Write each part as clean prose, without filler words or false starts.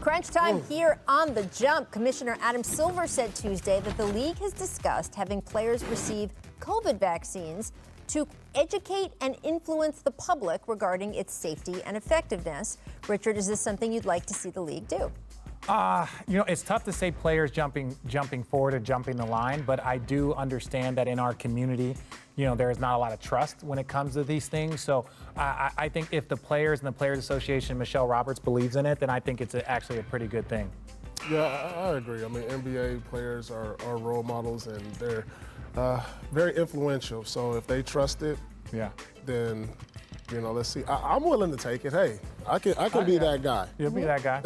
Crunch time here on The Jump. Commissioner Adam Silver said Tuesday that the league has discussed having players receive COVID vaccines to educate and influence the public regarding its safety and effectiveness. Richard, is this something you'd like to see the league do? It's tough to say players jumping forward or jumping the line, but I do understand that in our community, there is not a lot of trust when it comes to these things. So I think if the players and the Players Association, Michelle Roberts, believes in it, then I think it's actually a pretty good thing. Yeah, I agree. I mean, NBA players are role models, and they're very influential. So if they trust it, then let's see. I'm willing to take it. Hey, I can be that guy. You'll be that guy.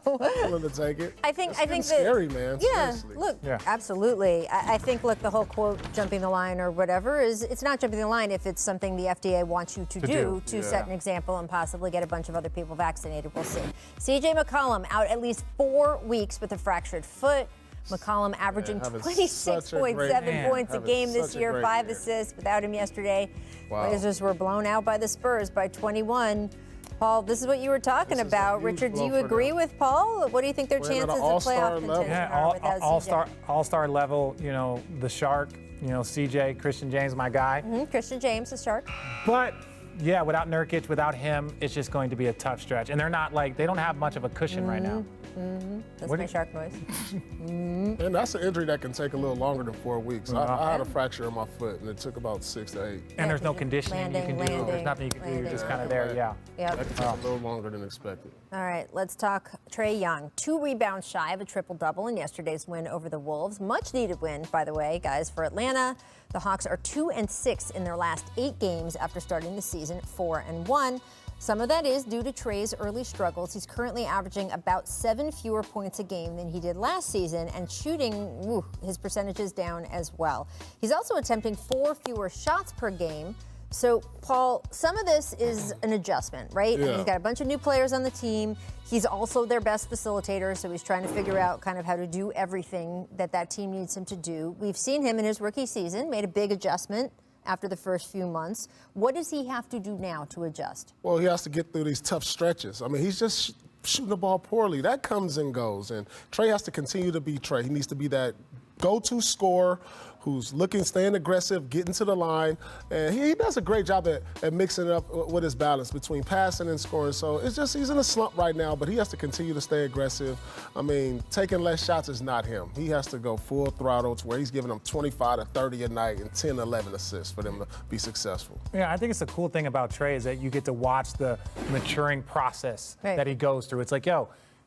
I'm willing to take it. I think it's scary, man. Yeah, Seriously. look, absolutely. I think, the whole quote, jumping the line or whatever, it's not jumping the line if it's something the FDA wants you to do to set an example and possibly get a bunch of other people vaccinated. We'll see. C.J. McCollum out at least 4 weeks with a fractured foot. McCollum averaging 26.7 points a game this year, 5 assists. Without him yesterday, Blazers were blown out by the Spurs by 21. Paul, this is what you were talking about. Richard, do you agree with Paul? What do you think their chances of playoff contention are without CJ? All-star level, the Shark, CJ, Christian James, my guy. Christian James, the Shark. But yeah, without Nurkic, without him, it's just going to be a tough stretch. And they're not they don't have much of a cushion right now. That's my shark noise. And that's an injury that can take a little longer than 4 weeks. I had a fracture in my foot, and it took about 6 to 8. And there's no conditioning you can do. There's nothing you can do. You're just kind of there, That can take a little longer than expected. All right, let's talk Trae Young. 2 rebounds shy of a triple-double in yesterday's win over the Wolves. Much-needed win, by the way, guys, for Atlanta. The Hawks are 2-6 in their last 8 games after starting the season 4-1. Some of that is due to Trae's early struggles. He's currently averaging about 7 fewer points a game than he did last season and shooting his percentages down as well. He's also attempting 4 fewer shots per game. So, Paul, some of this is an adjustment, right? Yeah. And he's got a bunch of new players on the team. He's also their best facilitator, so he's trying to figure out kind of how to do everything that team needs him to do. We've seen him in his rookie season, made a big adjustment after the first few months. What does he have to do now to adjust? Well, he has to get through these tough stretches. I mean, he's just shooting the ball poorly. That comes and goes. And Trae has to continue to be Trae. He needs to be that go-to scorer who's staying aggressive, getting to the line. And he does a great job at mixing it up with his balance between passing and scoring. So it's just he's in a slump right now, but he has to continue to stay aggressive. I mean, taking less shots is not him. He has to go full throttle to where he's giving them 25 to 30 a night and 10, 11 assists for them to be successful. Yeah, I think it's the cool thing about Trae is that you get to watch the maturing process that he goes through. It's like,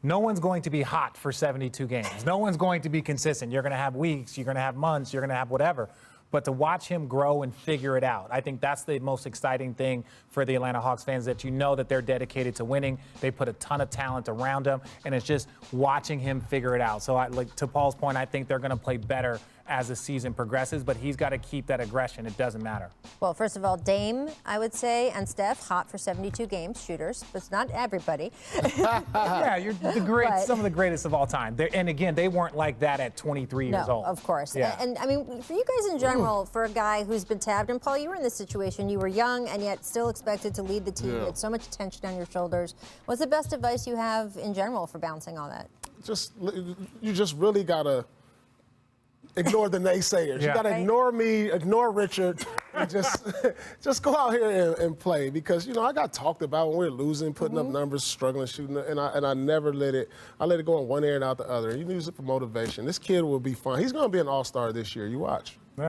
no one's going to be hot for 72 games. No one's going to be consistent. You're going to have weeks, you're going to have months, you're going to have whatever. But to watch him grow and figure it out, I think that's the most exciting thing for the Atlanta Hawks fans, that that they're dedicated to winning. They put a ton of talent around him, and it's just watching him figure it out. So, to Paul's point, I think they're going to play better as the season progresses, but he's got to keep that aggression. It doesn't matter. Well, first of all, Dame, I would say, and Steph, hot for 72 games, shooters, but it's not everybody. Yeah, you're the some of the greatest of all time. And again, they weren't like that at 23 years old. Of course. Yeah. And I mean, for you guys in general, for a guy who's been tabbed, and Paul, you were in this situation, you were young and yet still expected to lead the team. You had so much attention on your shoulders. What's the best advice you have in general for balancing all that? You just really got to ignore the naysayers. You got to ignore me, ignore Richard, and just go out here and play. Because I got talked about when we were losing, putting up numbers, struggling, shooting, and I never let it. I let it go in one ear and out the other. You use it for motivation. This kid will be fine. He's going to be an all-star this year. You watch.